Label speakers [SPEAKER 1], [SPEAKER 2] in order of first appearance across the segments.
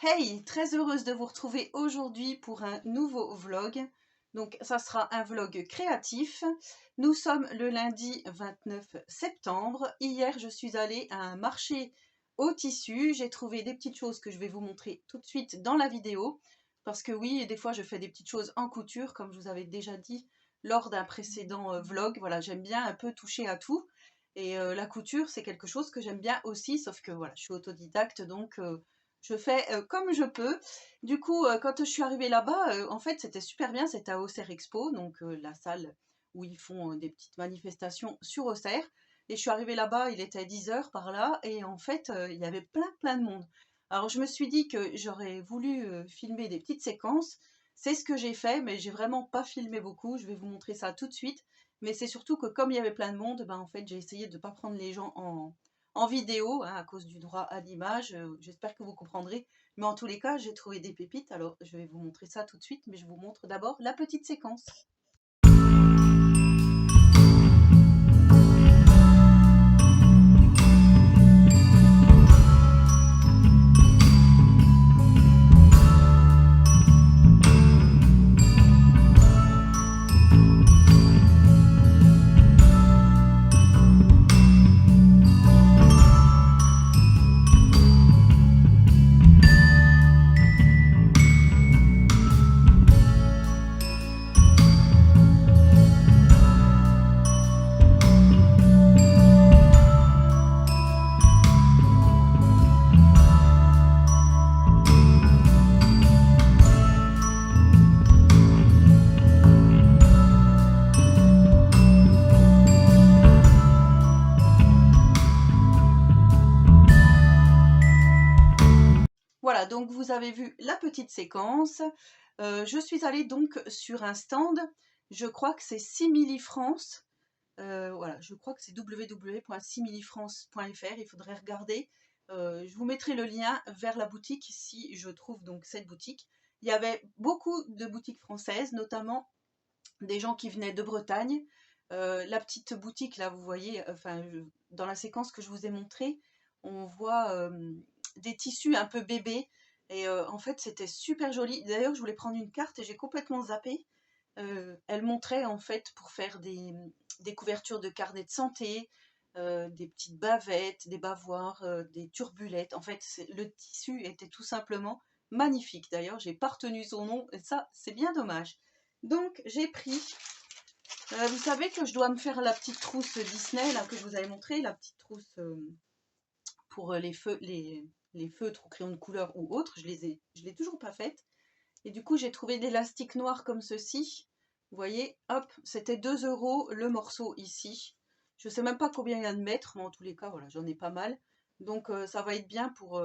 [SPEAKER 1] Hey, très heureuse de vous retrouver aujourd'hui pour un nouveau vlog. Donc ça sera un vlog créatif. Nous sommes le lundi 29 septembre. Hier, je suis allée à un marché au tissu. J'ai trouvé des petites choses que je vais vous montrer tout de suite dans la vidéo. Parce que oui, des fois je fais des petites choses en couture, comme je vous avais déjà dit lors d'un précédent vlog. Voilà, j'aime bien un peu toucher à tout. Et la couture, c'est quelque chose que j'aime bien aussi, sauf que voilà, je suis autodidacte, donc je fais comme je peux. Du coup, quand je suis arrivée là-bas, en fait, c'était super bien. C'était à Auxerre Expo, donc la salle où ils font des petites manifestations sur Auxerre. Et je suis arrivée là-bas, il était 10 heures par là, et en fait, il y avait plein de monde. Alors, je me suis dit que j'aurais voulu filmer des petites séquences. C'est ce que j'ai fait, mais j'ai vraiment pas filmé beaucoup. Je vais vous montrer ça tout de suite. Mais c'est surtout que comme il y avait plein de monde, ben, en fait, j'ai essayé de ne pas prendre les gens en vidéo, hein, à cause du droit à l'image. J'espère que vous comprendrez. Mais en tous les cas, j'ai trouvé des pépites. Alors, je vais vous montrer ça tout de suite, mais je vous montre d'abord la petite séquence. Voilà, donc vous avez vu la petite séquence. Je suis allée donc sur un stand. Je crois que c'est Simili France. Voilà, je crois que c'est www.similifrance.fr. Il faudrait regarder. Je vous mettrai le lien vers la boutique si je trouve donc cette boutique. Il y avait beaucoup de boutiques françaises, notamment des gens qui venaient de Bretagne. La petite boutique là, vous voyez, dans la séquence que je vous ai montrée, on voit des tissus un peu bébés. Et en fait, c'était super joli. D'ailleurs, je voulais prendre une carte et j'ai complètement zappé. Elle montrait en fait pour faire des couvertures de carnets de santé, des petites bavettes, des bavoirs, des turbulettes. En fait, le tissu était tout simplement magnifique. D'ailleurs, j'ai pas retenu son nom et ça, c'est bien dommage. Donc, j'ai pris. Vous savez que je dois me faire la petite trousse Disney là que je vous avais montré, la petite trousse pour les feutres ou crayons de couleur ou autres. Je l'ai toujours pas faite. Et du coup, j'ai trouvé l'élastique noir comme ceci. Vous voyez, hop, c'était 2 € le morceau ici. Je sais même pas combien il y a de mètres, mais en tous les cas, voilà, j'en ai pas mal. Donc ça va être bien pour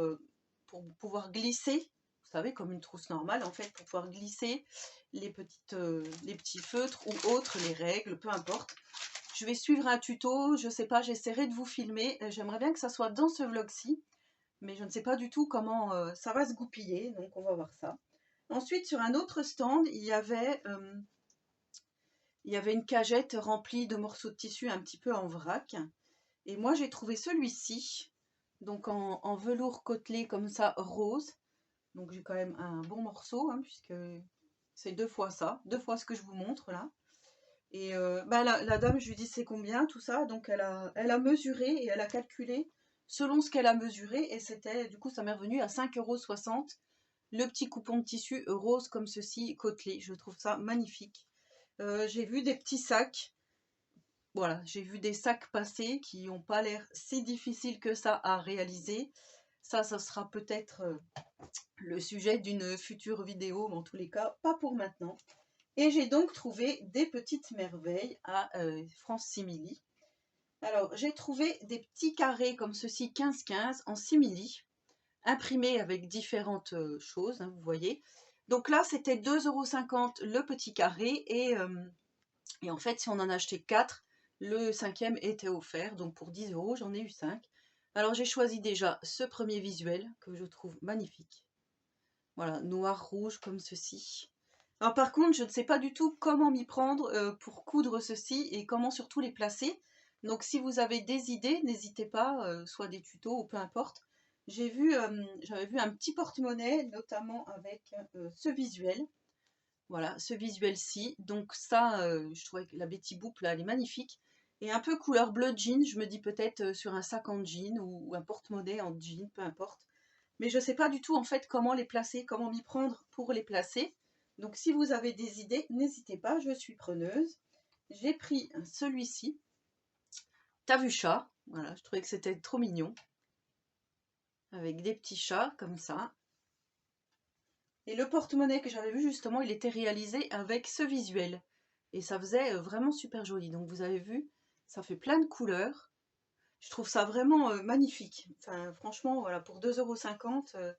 [SPEAKER 1] pouvoir glisser, vous savez, comme une trousse normale en fait, pour pouvoir glisser les petits feutres ou autres, les règles, peu importe. Je vais suivre un tuto, je sais pas, j'essaierai de vous filmer. J'aimerais bien que ça soit dans ce vlog-ci, mais je ne sais pas du tout comment ça va se goupiller, donc on va voir ça. Ensuite, sur un autre stand, il y avait une cagette remplie de morceaux de tissu un petit peu en vrac. Et moi, j'ai trouvé celui-ci, donc en velours côtelé comme ça, rose. Donc j'ai quand même un bon morceau, hein, puisque c'est 2 fois ça, 2 fois ce que je vous montre là. Et la dame, je lui dis c'est combien tout ça. Donc elle a mesuré et elle a calculé selon ce qu'elle a mesuré. Et c'était, du coup, ça m'est revenu à 5,60 € le petit coupon de tissu rose comme ceci, côtelé. Je trouve ça magnifique. J'ai vu des petits sacs. Voilà, j'ai vu des sacs passer qui n'ont pas l'air si difficiles que ça à réaliser. Ça sera peut-être le sujet d'une future vidéo, mais en tous les cas, pas pour maintenant. Et j'ai donc trouvé des petites merveilles à France Simili. Alors, j'ai trouvé des petits carrés comme ceci, 15-15 en simili, imprimés avec différentes choses, hein, vous voyez. Donc là, c'était 2,50 € le petit carré et en fait, si on en achetait 4, le 5e était offert. Donc pour 10 €, j'en ai eu 5. Alors j'ai choisi déjà ce premier visuel que je trouve magnifique. Voilà, noir-rouge comme ceci. Alors par contre, je ne sais pas du tout comment m'y prendre pour coudre ceci et comment surtout les placer. Donc si vous avez des idées, n'hésitez pas, soit des tutos ou peu importe. j'avais vu un petit porte-monnaie, notamment avec ce visuel. Voilà, ce visuel-ci. Donc ça, je trouvais que la Betty Boop, là, elle est magnifique. Et un peu couleur bleu jean, je me dis peut-être sur un sac en jean ou un porte-monnaie en jean, peu importe. Mais je ne sais pas du tout en fait comment les placer, comment m'y prendre pour les placer. Donc si vous avez des idées, n'hésitez pas, je suis preneuse. J'ai pris celui-ci. T'as vu chat? Voilà, je trouvais que c'était trop mignon. Avec des petits chats comme ça. Et le porte-monnaie que j'avais vu justement, il était réalisé avec ce visuel. Et ça faisait vraiment super joli. Donc vous avez vu, ça fait plein de couleurs. Je trouve ça vraiment magnifique. Enfin, franchement, voilà, pour 2,50 €,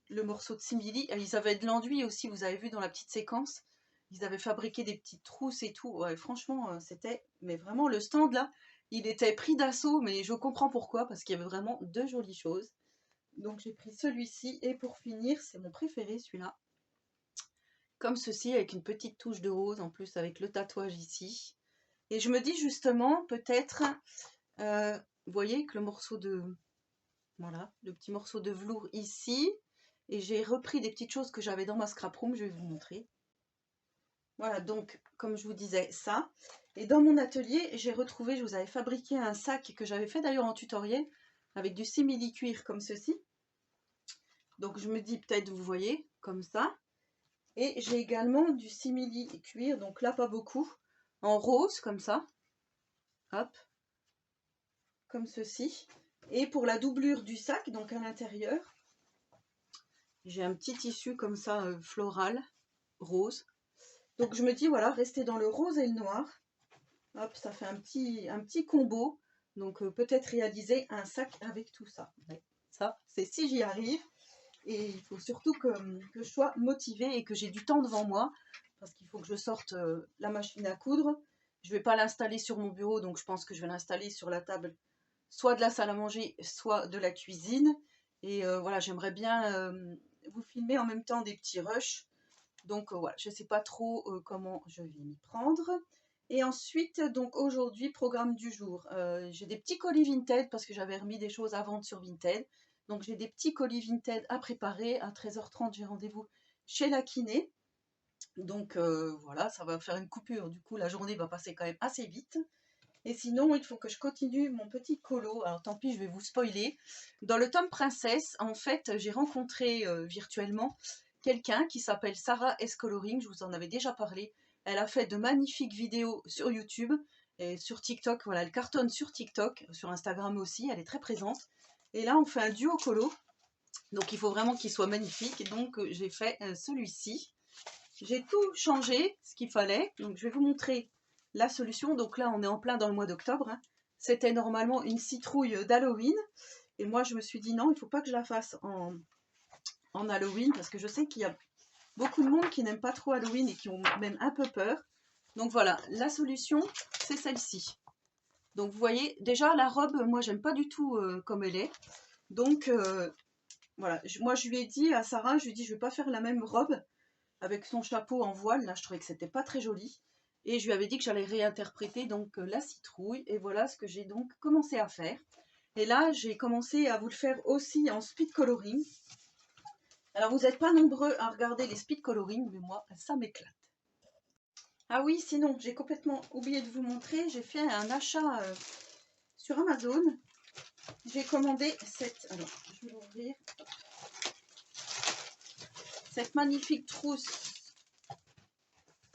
[SPEAKER 1] le morceau de simili. Ils avaient de l'enduit aussi, vous avez vu dans la petite séquence. Ils avaient fabriqué des petites trousses et tout. Ouais, franchement, c'était... Mais vraiment, le stand là, il était pris d'assaut, mais je comprends pourquoi, parce qu'il y avait vraiment de jolies choses. Donc j'ai pris celui-ci. Et pour finir, c'est mon préféré, celui-là. Comme ceci, avec une petite touche de rose, en plus avec le tatouage ici. Et je me dis justement, peut-être, vous voyez que le morceau de... Voilà, le petit morceau de velours ici. Et j'ai repris des petites choses que j'avais dans ma scrap room, je vais vous montrer. Voilà, donc, comme je vous disais, ça. Et dans mon atelier, j'ai retrouvé, je vous avais fabriqué un sac que j'avais fait d'ailleurs en tutoriel, avec du simili-cuir comme ceci. Donc je me dis, peut-être, vous voyez, comme ça. Et j'ai également du simili-cuir, donc là, pas beaucoup, en rose, comme ça. Hop. Comme ceci. Et pour la doublure du sac, donc à l'intérieur, j'ai un petit tissu comme ça, floral, rose. Donc je me dis, voilà, rester dans le rose et le noir. Hop, ça fait un petit combo. Donc peut-être réaliser un sac avec tout ça. Ouais, ça, c'est si j'y arrive. Et il faut surtout que je sois motivée et que j'ai du temps devant moi. Parce qu'il faut que je sorte la machine à coudre. Je ne vais pas l'installer sur mon bureau, donc je pense que je vais l'installer sur la table, soit de la salle à manger, soit de la cuisine. Et voilà, j'aimerais bien vous filmer en même temps des petits rushs. Donc voilà, je ne sais pas trop comment je vais m'y prendre. Et ensuite, donc aujourd'hui, programme du jour. J'ai des petits colis Vinted parce que j'avais remis des choses à vendre sur Vinted. Donc j'ai des petits colis Vinted à préparer. À 13h30, j'ai rendez-vous chez la kiné. Donc voilà, ça va faire une coupure. Du coup, la journée va passer quand même assez vite. Et sinon, il faut que je continue mon petit colo. Alors tant pis, je vais vous spoiler. Dans le tome Princesse, en fait, j'ai rencontré virtuellement quelqu'un qui s'appelle Sarah Escoloring. Je vous en avais déjà parlé. Elle a fait de magnifiques vidéos sur YouTube et sur TikTok. Voilà, elle cartonne sur TikTok, sur Instagram aussi. Elle est très présente. Et là, on fait un duo colo. Donc il faut vraiment qu'il soit magnifique. Donc j'ai fait celui-ci. J'ai tout changé, ce qu'il fallait. Donc je vais vous montrer la solution. Donc là, on est en plein dans le mois d'octobre. Hein. C'était normalement une citrouille d'Halloween. Et moi, je me suis dit non, il ne faut pas que je la fasse en Halloween. Parce que je sais qu'il y a beaucoup de monde qui n'aime pas trop Halloween et qui ont même un peu peur. Donc voilà, la solution, c'est celle-ci. Donc vous voyez, déjà la robe, moi, j'aime pas du tout comme elle est. Donc voilà, moi, je lui ai dit à Sarah, je lui ai dit, je ne vais pas faire la même robe avec son chapeau en voile. Là, je trouvais que c'était pas très joli. Et je lui avais dit que j'allais réinterpréter donc la citrouille. Et voilà ce que j'ai donc commencé à faire. Et là, j'ai commencé à vous le faire aussi en speed coloring. Alors, vous n'êtes pas nombreux à regarder les speed coloring, mais moi, ça m'éclate. Ah oui, sinon, j'ai complètement oublié de vous montrer. J'ai fait un achat sur Amazon. J'ai commandé cette... Alors, je vais l'ouvrir. Cette magnifique trousse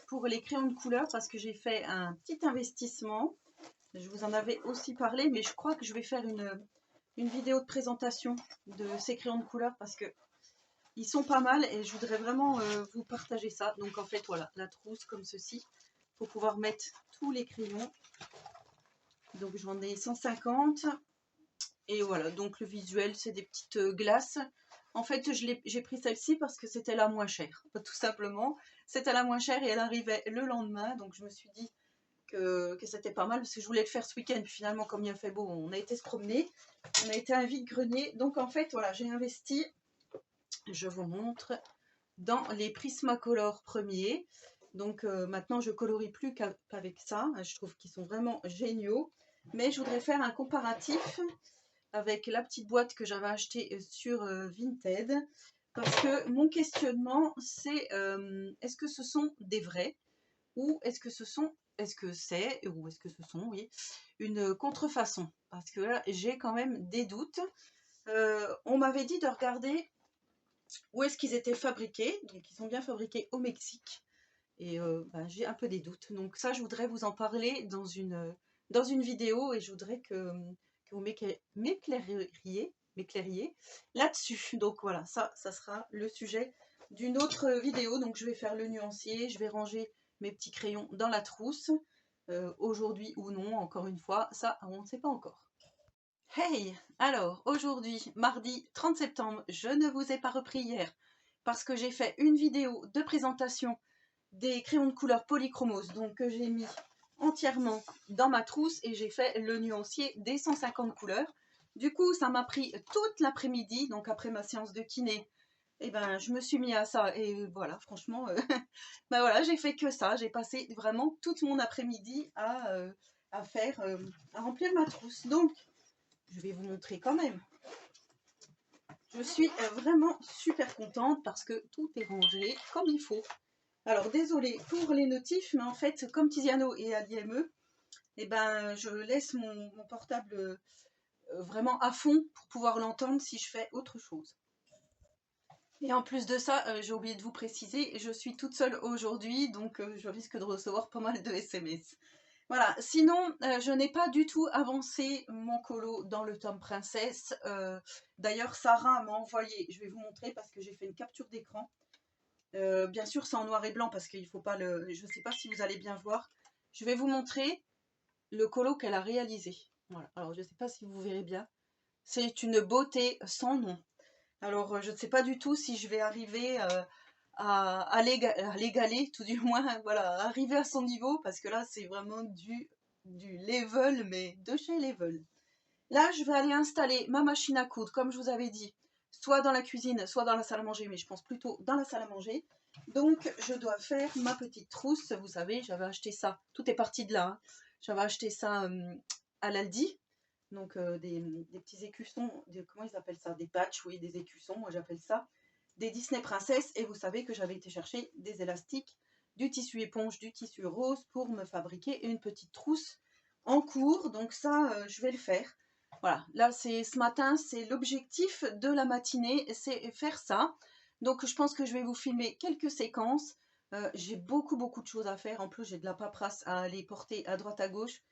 [SPEAKER 1] pour les crayons de couleur parce que j'ai fait un petit investissement. Je vous en avais aussi parlé, mais je crois que je vais faire une vidéo de présentation de ces crayons de couleur parce que ils sont pas mal et je voudrais vraiment vous partager ça. Donc en fait, voilà, la trousse comme ceci. Il faut pouvoir mettre tous les crayons. Donc j'en ai 150. Et voilà, donc le visuel, c'est des petites glaces. En fait, j'ai pris celle-ci parce que c'était la moins chère, tout simplement. C'était la moins chère et elle arrivait le lendemain. Donc je me suis dit que c'était pas mal parce que je voulais le faire ce week-end. Puis finalement, comme il a fait beau, on a été se promener. On a été à un vide-grenier. Donc en fait, voilà, j'ai investi, je vous montre, dans les Prismacolor premiers. Donc maintenant, je colorie plus qu'avec ça. Je trouve qu'ils sont vraiment géniaux. Mais je voudrais faire un comparatif avec la petite boîte que j'avais achetée sur Vinted. Parce que mon questionnement, c'est est-ce que ce sont des vrais ou est-ce que ce sont, oui, une contrefaçon? Parce que là, j'ai quand même des doutes. On m'avait dit de regarder où est-ce qu'ils étaient fabriqués. Donc, ils sont bien fabriqués au Mexique. Et j'ai un peu des doutes. Donc ça, je voudrais vous en parler dans une vidéo et je voudrais que vous m'éclairiez là-dessus. Donc voilà, ça sera le sujet d'une autre vidéo. Donc je vais faire le nuancier, je vais ranger mes petits crayons dans la trousse. Aujourd'hui ou non, encore une fois, ça, on ne sait pas encore. Hey! Alors, aujourd'hui, mardi 30 septembre, je ne vous ai pas repris hier parce que j'ai fait une vidéo de présentation des crayons de couleur polychromose, donc que j'ai mis entièrement dans ma trousse et j'ai fait le nuancier des 150 couleurs. Du coup, ça m'a pris toute l'après-midi, donc après ma séance de kiné, et ben je me suis mis à ça et voilà, franchement, ben voilà, j'ai fait que ça. J'ai passé vraiment toute mon après-midi à remplir ma trousse. Donc, je vais vous montrer quand même. Je suis vraiment super contente parce que tout est rangé comme il faut. Alors désolée pour les notifs, mais en fait, comme Tiziano est à l'IME, je laisse mon portable vraiment à fond pour pouvoir l'entendre si je fais autre chose. Et en plus de ça, j'ai oublié de vous préciser, je suis toute seule aujourd'hui, donc je risque de recevoir pas mal de SMS. Voilà, sinon, je n'ai pas du tout avancé mon colo dans le tome princesse. D'ailleurs, Sarah m'a envoyé, je vais vous montrer parce que j'ai fait une capture d'écran. Bien sûr, c'est en noir et blanc parce qu'il ne faut pas le... Je ne sais pas si vous allez bien voir. Je vais vous montrer le colo qu'elle a réalisé. Voilà. Alors, je ne sais pas si vous verrez bien. C'est une beauté sans nom. Alors, je ne sais pas du tout si je vais arriver à l'égaler, tout du moins, voilà, arriver à son niveau, parce que là, c'est vraiment du level, mais de chez level. Là, je vais aller installer ma machine à coudre, comme je vous avais dit, soit dans la cuisine, soit dans la salle à manger, mais je pense plutôt dans la salle à manger. Donc, je dois faire ma petite trousse. Vous savez, j'avais acheté ça, tout est parti de là. Hein. J'avais acheté ça à l'Aldi. Donc, des petits écussons, comment ils appellent ça? Des patchs, oui, des écussons, moi j'appelle ça. Des Disney Princess. Et vous savez que j'avais été chercher des élastiques, du tissu éponge, du tissu rose pour me fabriquer une petite trousse en cours. Donc ça, je vais le faire. Voilà, là c'est ce matin, c'est l'objectif de la matinée, c'est faire ça. Donc je pense que je vais vous filmer quelques séquences. J'ai beaucoup de choses à faire. En plus, j'ai de la paperasse à aller porter à droite à gauche.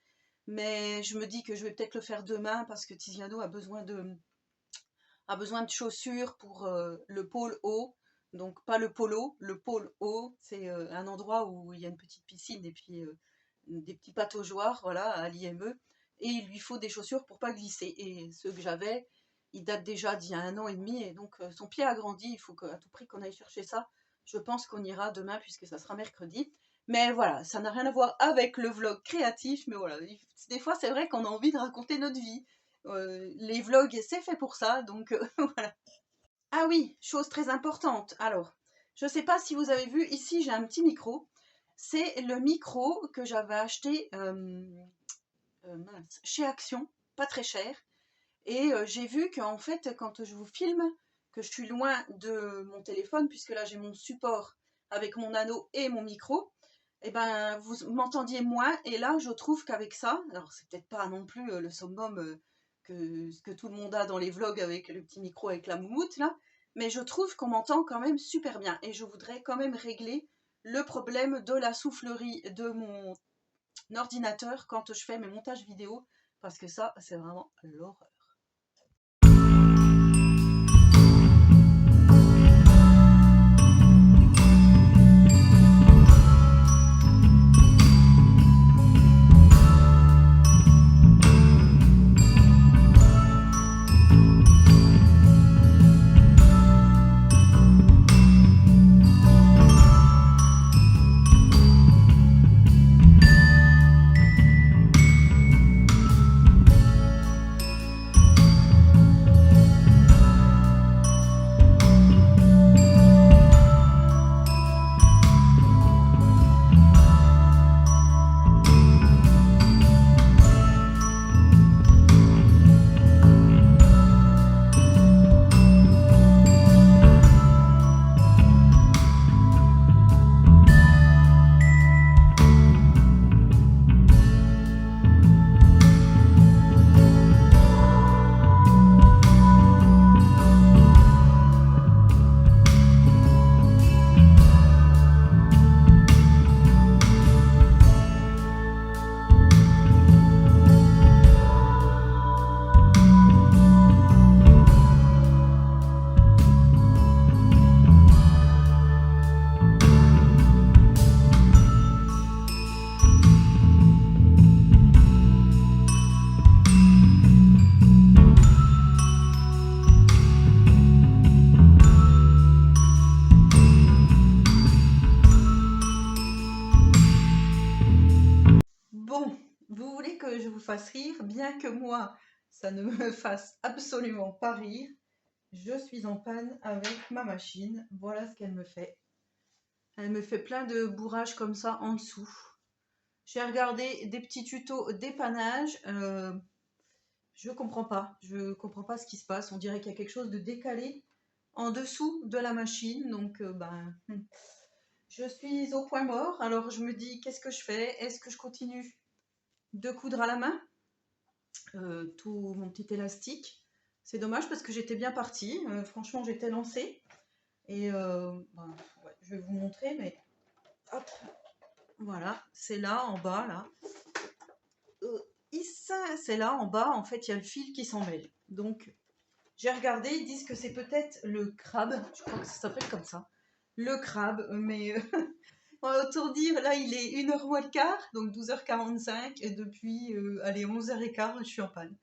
[SPEAKER 1] Mais je me dis que je vais peut-être le faire demain parce que Tiziano a besoin de chaussures pour le pôle haut. Donc pas le polo, le pôle haut, c'est un endroit où il y a une petite piscine et puis des petits pataugeoires, voilà, à l'IME. Et il lui faut des chaussures pour pas glisser. Et ceux que j'avais, ils datent déjà d'il y a 1 an et demi. Et donc son pied a grandi, il faut à tout prix qu'on aille chercher ça. Je pense qu'on ira demain puisque ça sera mercredi. Mais voilà, ça n'a rien à voir avec le vlog créatif. Mais voilà, des fois c'est vrai qu'on a envie de raconter notre vie. Les vlogs, c'est fait pour ça. Donc voilà. Ah oui, chose très importante. Alors, je ne sais pas si vous avez vu, ici j'ai un petit micro. C'est le micro que j'avais acheté chez Action, pas très cher. Et j'ai vu qu'en fait, quand je vous filme, que je suis loin de mon téléphone, puisque là j'ai mon support avec mon anneau et mon micro, et ben vous m'entendiez moins. Et là, je trouve qu'avec ça, alors c'est peut-être pas non plus le summum que ce que tout le monde a dans les vlogs avec le petit micro avec la moumoute là, mais je trouve qu'on m'entend quand même super bien. Et je voudrais quand même régler le problème de la soufflerie de mon ordinateur quand je fais mes montages vidéo, parce que ça, c'est vraiment l'horreur. fasse rire, bien que moi, ça ne me fasse absolument pas rire. Je suis en panne avec ma machine. Voilà ce qu'elle me fait. Elle me fait plein de bourrages comme ça en dessous. J'ai regardé des petits tutos dépannage. Je comprends pas. Je comprends pas ce qui se passe. On dirait qu'il y a quelque chose de décalé en dessous de la machine. Donc, je suis au point mort. Alors, je me dis, qu'est-ce que je fais? Est-ce que je continue de coudre à la main tout mon petit élastique? C'est dommage parce que j'étais bien partie. Franchement, j'étais lancée. Et ouais, je vais vous montrer, mais hop, voilà, c'est là en bas, là. C'est là en bas, en fait, il y a le fil qui s'en mêle. Donc, j'ai regardé, ils disent que c'est peut-être le crabe, je crois que ça s'appelle comme ça, le crabe, mais on va autant dire, là, il est 1h moins le quart, donc 12h45, et depuis, allez, 11h15, je suis en panne.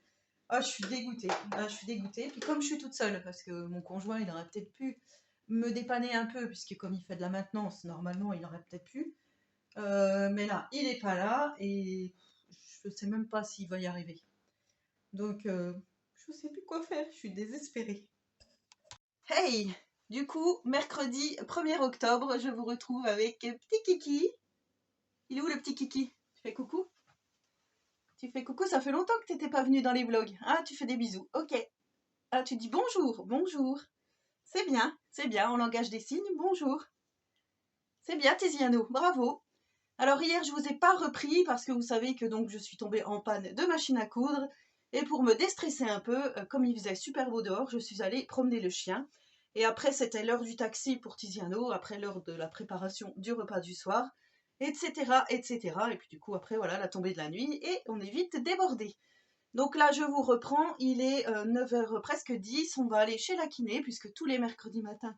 [SPEAKER 1] Ah, je suis dégoûtée, ah, je suis dégoûtée. Puis comme je suis toute seule, parce que mon conjoint, il aurait peut-être pu me dépanner un peu, puisque comme il fait de la maintenance, normalement, il aurait peut-être pu. Mais là, il n'est pas là, et je ne sais même pas s'il va y arriver. Donc, je ne sais plus quoi faire, je suis désespérée. Hey! Du coup, mercredi 1er octobre, je vous retrouve avec petit Kiki. Il est où le petit Kiki? Tu fais coucou? Tu fais coucou, ça fait longtemps que tu n'étais pas venu dans les vlogs. Ah, tu fais des bisous, ok. Ah, tu dis bonjour, bonjour. C'est bien, en langage des signes, bonjour. C'est bien, Tiziano, bravo. Alors hier, je ne vous ai pas repris parce que vous savez que donc je suis tombée en panne de machine à coudre. Et pour me déstresser un peu, comme il faisait super beau dehors, je suis allée promener le chien. Et après, c'était l'heure du taxi pour Tiziano, après l'heure de la préparation du repas du soir, etc., etc. Et puis du coup, après, voilà, la tombée de la nuit, et on est vite débordé. Donc là, je vous reprends, il est 9h presque 10, on va aller chez la kiné, puisque tous les mercredis matins,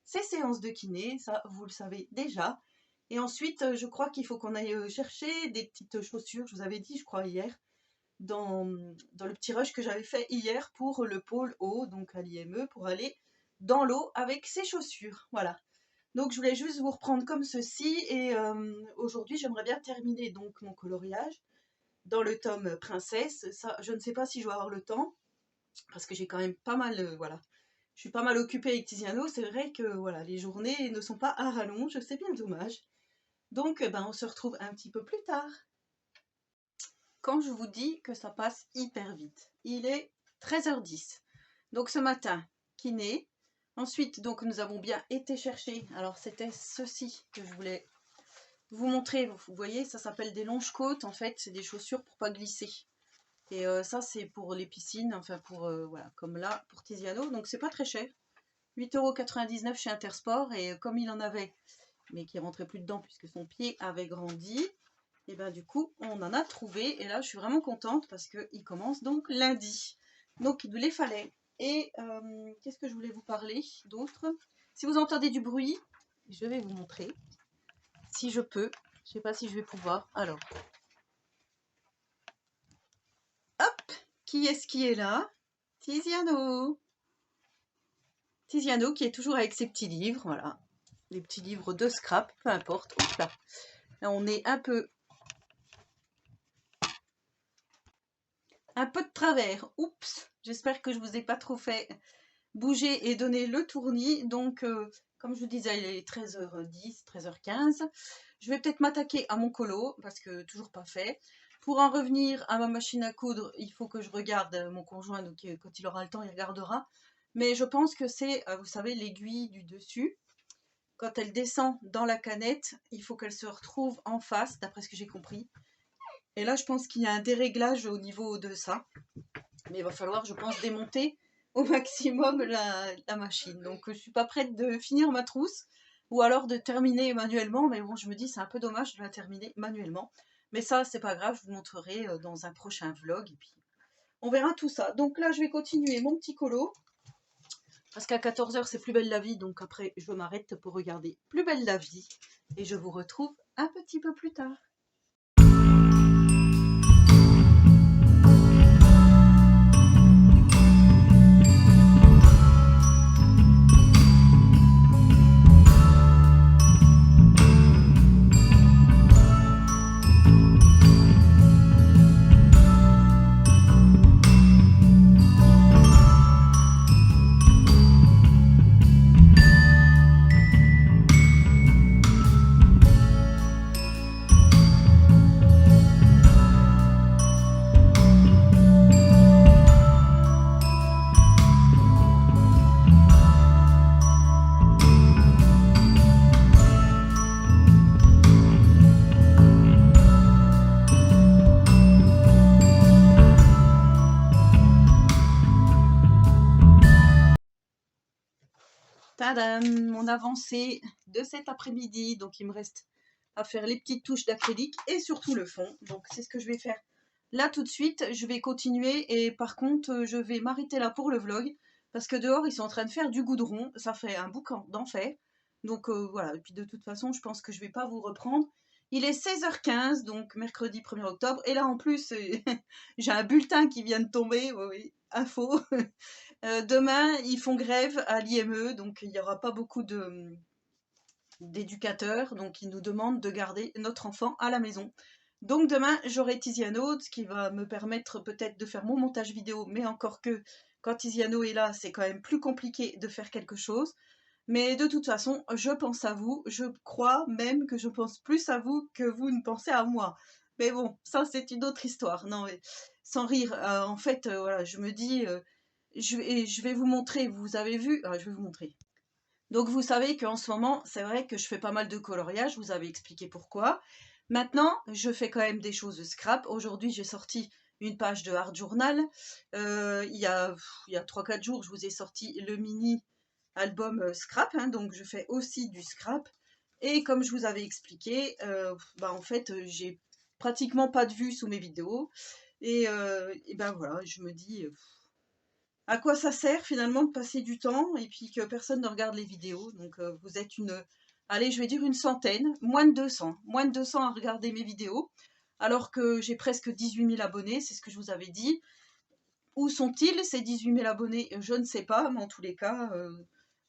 [SPEAKER 1] c'est séance de kiné, ça, vous le savez déjà. Et ensuite, je crois qu'il faut qu'on aille chercher des petites chaussures, je vous avais dit, je crois, hier, dans le petit rush que j'avais fait hier pour le pôle eau, donc à l'IME, pour aller dans l'eau avec ses chaussures. Voilà. Donc je voulais juste vous reprendre comme ceci, et aujourd'hui, j'aimerais bien terminer donc mon coloriage dans le tome Princesse. Ça, je ne sais pas si je vais avoir le temps, parce que j'ai quand même pas mal, voilà. Je suis pas mal occupée avec Tiziano, c'est vrai que voilà, les journées ne sont pas à rallonge, c'est bien dommage. Donc, on se retrouve un petit peu plus tard. Quand je vous dis que ça passe hyper vite, il est 13h10. Donc ce matin, kiné. Ensuite, donc nous avons bien été chercher. Alors c'était ceci que je voulais vous montrer. Vous voyez, ça s'appelle des longe-côtes. En fait, c'est des chaussures pour pas glisser. Et ça, c'est pour les piscines. Enfin, pour voilà, comme là, pour Tiziano. Donc c'est pas très cher. 8,99 € chez Intersport. Et comme il en avait, mais qui rentrait plus dedans puisque son pied avait grandi, et bien du coup on en a trouvé, et là je suis vraiment contente parce qu'il commence donc lundi, donc il nous les fallait. Et qu'est-ce que je voulais vous parler d'autre? Si vous entendez du bruit, je vais vous montrer si je peux. Je sais pas si je vais pouvoir. Alors hop, qui est-ce qui est là? Tiziano. Tiziano qui est toujours avec ses petits livres, voilà, les petits livres de scrap, peu importe. Hop là, là on est un peu de travers. Oups, j'espère que je vous ai pas trop fait bouger et donner le tournis. Donc, comme je vous disais, il est 13h10, 13h15. Je vais peut-être m'attaquer à mon colo, parce que toujours pas fait. Pour en revenir à ma machine à coudre, il faut que je regarde mon conjoint, donc quand il aura le temps, il regardera. Mais je pense que c'est, vous savez, l'aiguille du dessus. Quand elle descend dans la canette, il faut qu'elle se retrouve en face, d'après ce que j'ai compris. Et là, je pense qu'il y a un déréglage au niveau de ça. Mais il va falloir, je pense, démonter au maximum la machine. Donc, je ne suis pas prête de finir ma trousse ou alors de terminer manuellement. Mais bon, je me dis, c'est un peu dommage de la terminer manuellement. Mais ça, c'est pas grave, je vous montrerai dans un prochain vlog. Et puis, on verra tout ça. Donc là, je vais continuer mon petit colo. Parce qu'à 14h, c'est Plus belle la vie. Donc après, je m'arrête pour regarder Plus belle la vie. Et je vous retrouve un petit peu plus tard. fin de mon avancée de cet après-midi. Donc il me reste à faire les petites touches d'acrylique et surtout le fond. Donc c'est ce que je vais faire là tout de suite. Je vais continuer et par contre je vais m'arrêter là pour le vlog parce que dehors ils sont en train de faire du goudron. Ça fait un boucan d'enfer. Donc voilà, et puis de toute façon je pense que je vais pas vous reprendre. Il est 16h15, donc mercredi 1er octobre. Et là en plus j'ai un bulletin qui vient de tomber, oui, oui, info. Demain ils font grève à l'IME, donc il n'y aura pas beaucoup d'éducateurs, donc ils nous demandent de garder notre enfant à la maison. Donc demain j'aurai Tiziano, ce qui va me permettre peut-être de faire mon montage vidéo, mais encore que quand Tiziano est là, c'est quand même plus compliqué de faire quelque chose. Mais de toute façon, je pense à vous, je crois même que je pense plus à vous que vous ne pensez à moi. Mais bon, ça c'est une autre histoire. Non, mais sans rire, en fait, voilà, je me dis, je vais vous montrer, vous avez vu, je vais vous montrer. Donc vous savez qu'en ce moment, c'est vrai que je fais pas mal de coloriage, je vous avais expliqué pourquoi. Maintenant, je fais quand même des choses de scrap. Aujourd'hui, j'ai sorti une page de Art Journal. Il y a 3-4 jours, je vous ai sorti le mini album scrap, hein, donc je fais aussi du scrap. Et comme je vous avais expliqué, en fait, j'ai pratiquement pas de vues sous mes vidéos. Et ben voilà, je me dis, à quoi ça sert finalement de passer du temps et puis que personne ne regarde les vidéos. Donc vous êtes allez, je vais dire une centaine, moins de 200 à regarder mes vidéos, alors que j'ai presque 18 000 abonnés, c'est ce que je vous avais dit. Où sont-ils ces 18 000 abonnés? Je ne sais pas, mais en tous les cas,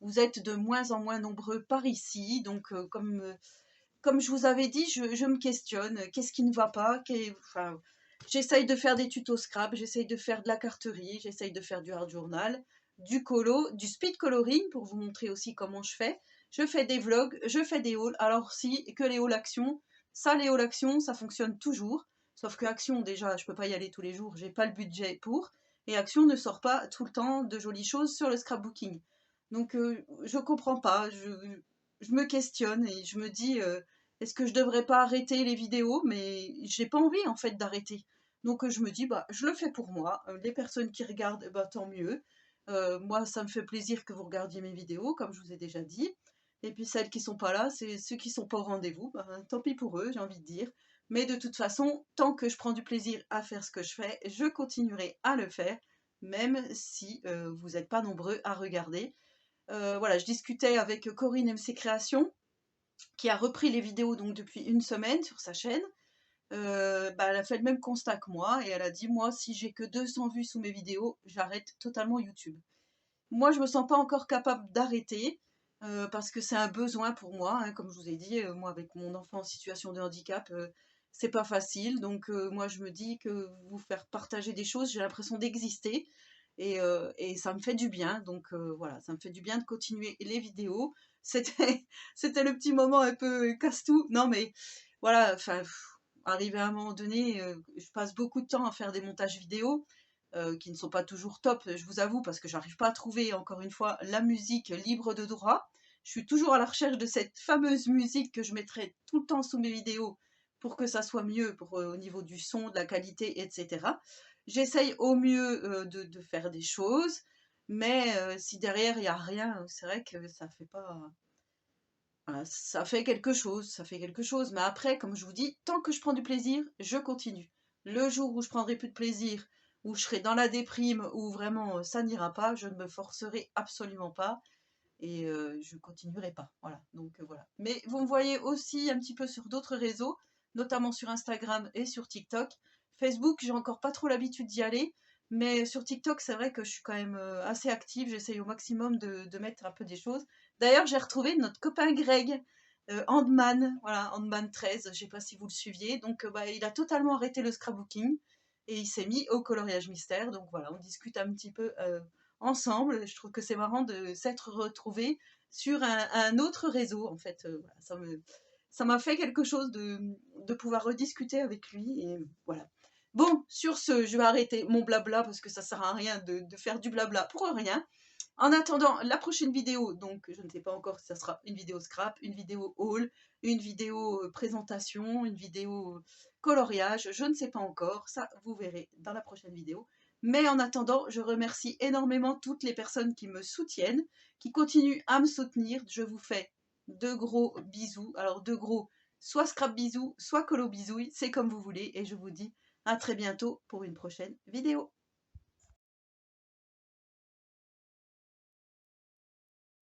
[SPEAKER 1] vous êtes de moins en moins nombreux par ici. Donc comme je vous avais dit, je me questionne, qu'est-ce qui ne va pas? Enfin, j'essaye de faire des tutos scrap, j'essaye de faire de la carterie, j'essaye de faire du art journal, du colo, du speed coloring pour vous montrer aussi comment je fais. Je fais des vlogs, je fais des hauls. Alors si, que les hauls action, les hauls action, ça fonctionne toujours. Sauf que Action, déjà, je peux pas y aller tous les jours, j'ai pas le budget pour. Et Action ne sort pas tout le temps de jolies choses sur le scrapbooking. Donc je comprends pas, je me questionne et je me dis... est-ce que je devrais pas arrêter les vidéos? Mais j'ai pas envie en fait d'arrêter. Donc je me dis, bah, je le fais pour moi. Les personnes qui regardent, bah, tant mieux. Moi, ça me fait plaisir que vous regardiez mes vidéos, comme je vous ai déjà dit. Et puis celles qui sont pas là, c'est ceux qui sont pas au rendez-vous. Bah, tant pis pour eux, j'ai envie de dire. Mais de toute façon, tant que je prends du plaisir à faire ce que je fais, je continuerai à le faire, même si vous n'êtes pas nombreux à regarder. Voilà, je discutais avec Corinne MC Création, qui a repris les vidéos donc depuis une semaine sur sa chaîne. Elle a fait le même constat que moi et elle a dit, moi si j'ai que 200 vues sous mes vidéos, j'arrête totalement YouTube. Moi je me sens pas encore capable d'arrêter parce que c'est un besoin pour moi, hein, comme je vous ai dit, moi avec mon enfant en situation de handicap, c'est pas facile. Donc moi je me dis que vous faire partager des choses, j'ai l'impression d'exister et ça me fait du bien. Donc voilà, ça me fait du bien de continuer les vidéos. C'était c'était le petit moment un peu casse-tout. Non mais voilà, enfin, arrivé à un moment donné, je passe beaucoup de temps à faire des montages vidéo qui ne sont pas toujours top, je vous avoue, parce que j'arrive pas à trouver, encore une fois, la musique libre de droit. Je suis toujours à la recherche de cette fameuse musique que je mettrai tout le temps sous mes vidéos pour que ça soit mieux au niveau du son, de la qualité, etc. J'essaye au mieux de faire des choses, mais si derrière il n'y a rien, c'est vrai que ça fait pas... Voilà, ça fait quelque chose, ça fait quelque chose. Mais après, comme je vous dis, tant que je prends du plaisir, je continue. Le jour où je prendrai plus de plaisir, où je serai dans la déprime, où vraiment ça n'ira pas, je ne me forcerai absolument pas et je continuerai pas. Voilà, donc voilà. Mais vous me voyez aussi un petit peu sur d'autres réseaux, notamment sur Instagram et sur TikTok. Facebook, j'ai encore pas trop l'habitude d'y aller, mais sur TikTok, c'est vrai que je suis quand même assez active. J'essaye au maximum de mettre un peu des choses. D'ailleurs, j'ai retrouvé notre copain Greg, Handman, voilà, Handman 13, je sais pas si vous le suiviez. Donc, il a totalement arrêté le scrapbooking et il s'est mis au coloriage mystère. Donc voilà, on discute un petit peu ensemble. Je trouve que c'est marrant de s'être retrouvés sur un autre réseau. En fait, voilà, ça m'a fait quelque chose de pouvoir rediscuter avec lui. Et voilà. Bon, sur ce, je vais arrêter mon blabla parce que ça sert à rien de faire du blabla pour rien. En attendant la prochaine vidéo, donc je ne sais pas encore si ça sera une vidéo scrap, une vidéo haul, une vidéo présentation, une vidéo coloriage, je ne sais pas encore, ça vous verrez dans la prochaine vidéo. Mais en attendant, je remercie énormément toutes les personnes qui me soutiennent, qui continuent à me soutenir. Je vous fais de gros bisous. Alors de gros, soit scrap bisous, soit colo bisouilles, c'est comme vous voulez. Et je vous dis à très bientôt pour une prochaine vidéo.